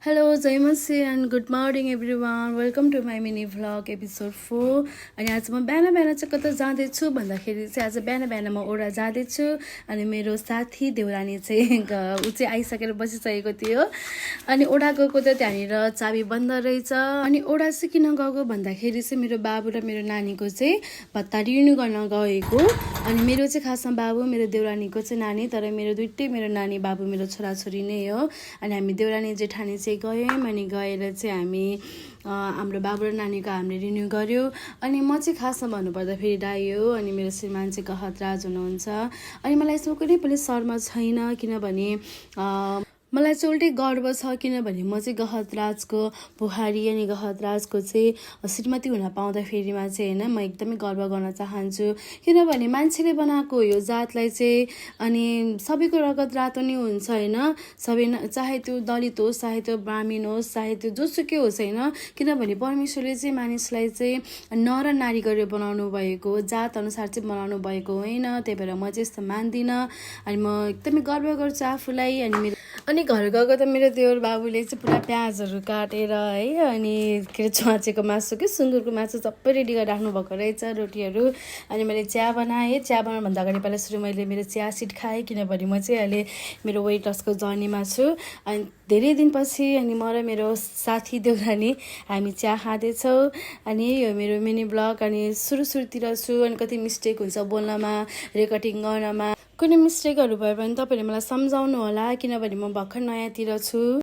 Hello, Jaimansi and good morning everyone. Welcome to my mini vlog episode 4. अनि आज म बिहान बिहान चाहिँ कता जाँदैछु भन्दाखेरि चाहिँ आज बिहान बिहान म ओडा जाँदैछु अनि मेरो साथी देउरानी चाहिँ ऊ चाहिँ आइसकेर बसिसकेको थियो अनि ओडा गएको त त्यहाँनिर चाबी बन्द रहेछ अनि ओडा चाहिँ किन गएको भन्दाखेरि चाहिँ मेरो बाबु र मेरो नानीको चाहिँ भत्ता रिन्यू गर्न गएको अनि मेरो चाहिँ खासमा बाबु मेरो देउरानीको चाहिँ नानी तर मेरो दुइटै मेरो नानी बाबु मेरो छोराछोरी नै हो अनि हामी देउरानी जेठानी चाहिँ गयौँ अनि गएर चाहिँ हामी हाम्रो बाबु र नानीको हामीले रिन्यू गर्यो अनि म चाहिँ खासमा भन्नुपर्दाखेरि दाइ हो अनि मेरो श्रीमान चाहिँ गहतराज हुनुहुन्छ अनि मलाई यसमा कुनै पनि शर्म छैन किनभने मलाई चाहिँ उल्टै गर्व छ किनभने म चाहिँ गहतराजको बुहारी अनि गहतराजको चाहिँ श्रीमती हुन पाउँदाखेरिमा चाहिँ होइन म एकदमै गर्व गर्न चाहन्छु किनभने मान्छेले बनाएको यो जातलाई चाहिँ अनि सबैको रगत रातो नै हुन्छ होइन सबै चाहे त्यो दलित होस् चाहे त्यो ब्राह्मण होस् चाहे त्यो जोसुकै होस् होइन किनभने परमेश्वरले चाहिँ मानिसलाई चाहिँ नर नारी गरेर बनाउनु भएको जात अनुसार चाहिँ बनाउनु भएको होइन त्यही भएर म चाहिँ यस्तो मान्दिनँ अनि म एकदमै गर्व गर्छु आफूलाई अनि घर गएको त मेरो देवर बाबुले चाहिँ पुरा प्याजहरू काटेर है अनि के अरे च्वाचेको मासु कि सुँगुरको मासु सबै रेडी गरेर राख्नु भएको रहेछ रोटीहरू अनि मैले चिया बनाएँ चिया बनाउनुभन्दा अगाडि पहिला सुरु मैले मेरो चिया सिड खाएँ किनभने म चाहिँ अहिले मेरो वेट लसको जर्नीमा छु अनि धेरै दिनपछि अनि म र मेरो साथी देउरानी हामी चिया खाँदैछौँ अनि यो मेरो मिनी ब्लग अनि सुरुतिर छु अनि कति मिस्टेक हुन्छ बोल्नमा रेकर्डिङ गर्नमा कुनै मिस्टेकहरू भयो भने तपाईँहरूले मलाई सम्झाउनु होला किनभने म भर्खर नयाँतिर छु